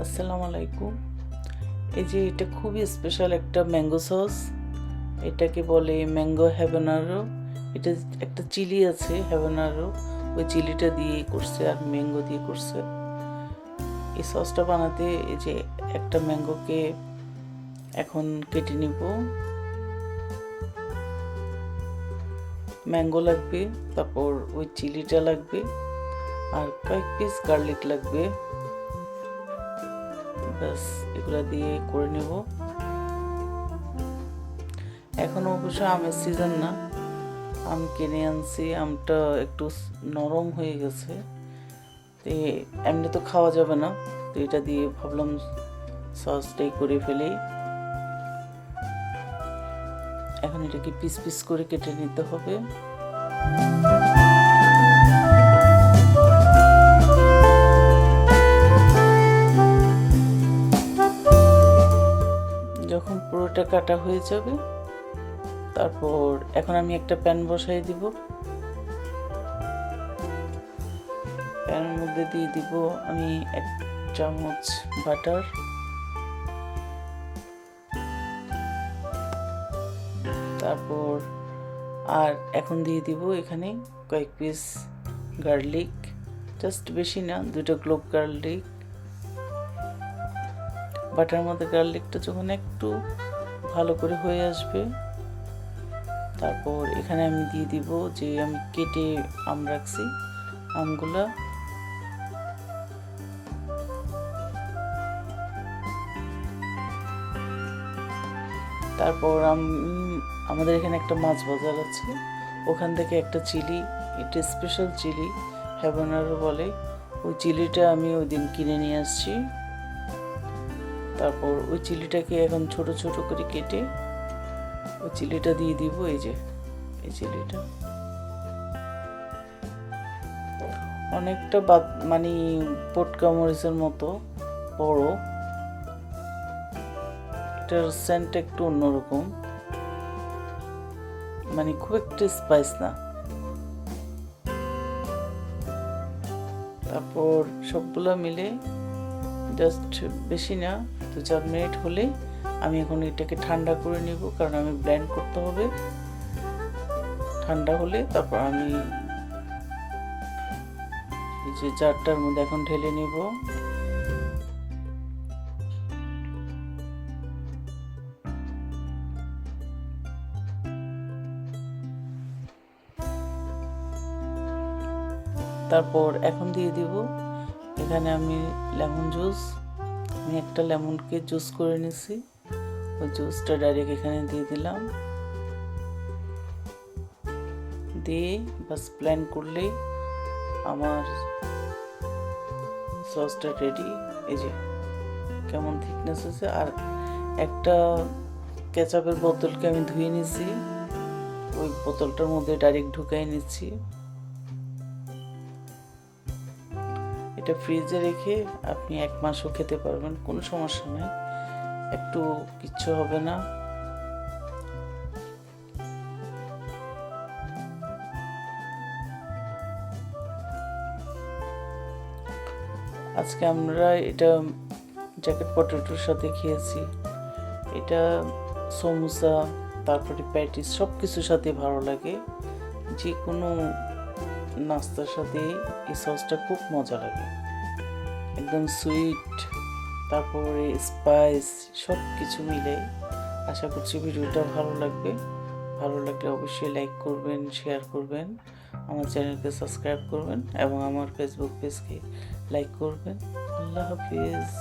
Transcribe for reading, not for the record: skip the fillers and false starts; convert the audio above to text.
আসসালামু আলাইকুম। এই যে এটা খুবই স্পেশাল একটা ম্যাঙ্গো সস। এটাকে বলে ম্যাঙ্গো হ্যাবানারো। এটা একটা চিলি আছে হ্যাবানারো, ওই চিলিটা দিয়ে করছে আর ম্যাঙ্গো দিয়ে করছে। এই সসটা বানাতে এই যে একটা ম্যাঙ্গোকে এখন কেটে নিব। ম্যাঙ্গো লাগবে, তারপর ওই চিলিটা লাগবে, আর কয়েক পিস গার্লিক লাগবে। ব্যাস এগুলা দিয়ে করে নেব। এখন অবশ্য আমের সিজন না, আম কিনে আনছি, আমটা একটু নরম হয়ে গেছে, তো এমনি তো খাওয়া যাবে না, তো এটা দিয়ে ভাবলাম সসটাই করে ফেলি। এখন এটাকে পিস পিস করে কেটে নিতে হবে। যখন পুরোটা কাটা হয়ে যাবে, তারপর এখন আমি একটা প্যান বসাই দিব। প্যানের মধ্যে দিয়ে দিব আমি 1 চামচ বাটার, তারপর আর এখন দিয়ে দিব এখানে কয়েক পিস গার্লিক, জাস্ট বেশি না, 2টা ক্লোভ গার্লিক। বাটার মধ্যে গার্লিকটা যখন একটু ভালো করে হয়ে আসবে, তারপর এখানে আমি দিয়ে দিব যে আমি কেটে আম রাখছি, আমগুলা তারপর আমাদের এখানে একটা মাছ বাজার আছে, ওখান থেকে একটা চিলি, এটা স্পেশাল চিলি হ্যাবানারো বলে, ওই চিলিটা আমি ওই দিন কিনে নিয়ে আসছি। তারপর ওই চিলিটাকে এখন ছোট ছোট করে কেটে ওই চিলিটা দিয়ে দিব। এই যে এই চিলিটা অনেকটা মানে পটকা মরিচের মতো বড়, এটার সেন্ট একটু অন্যরকম, মানে খুব একটা স্পাইস না। তারপর সবগুলো মিলে জাস্ট বেশি না, 2-4 মিনিট হলে আমি এখন এটাকে ঠান্ডা করে নিব, কারণ আমি ব্লেন্ড করতে হবে। ঠান্ডা হলে তারপর আমি এই যে জারটার মধ্যে এখন ঢেলে নিব। তারপর এখন দিয়ে দিব এখানে আমি লেমন জুস। আমি একটা লেমনকে জুস করে নিছি, ওই জুসটা ডাইরেক্ট এখানে দিয়ে দিলাম, দিয়ে বাস ব্লেন্ড করলেই আমার সসটা রেডি। এই যে কেমন থিকনেস হয়েছে। আর একটা কেচাপের বোতলকে আমি ধুয়ে নিছি, ওই বোতলটার মধ্যে ডাইরেক্ট ঢুকাই নিচ্ছি। এটা ফ্রিজে রেখে আপনি 1 মাসও খেতে পারবেন, কোনো সমস্যা নেই, একটু কিচ্ছু হবে না। আজকে আমরা এটা জ্যাকেট পটেটোর সাথে খেয়েছি। এটা সমোসা, তারপরে প্যাটিস, সব কিছুর সাথে ভালো লাগে, যে কোনো নাস্তার সাথে এই সসটা খুব মজা লাগে, একদম সুইট, তারপরে স্পাইস, সব কিছু মিলে। আশা করছি ভিডিওটা ভালো লাগবে। ভালো লাগলে অবশ্যই লাইক করবেন, শেয়ার করবেন, আমার চ্যানেলকে সাবস্ক্রাইব করবেন এবং আমার ফেসবুক পেজকে লাইক করবেন। আল্লাহ হাফিজ।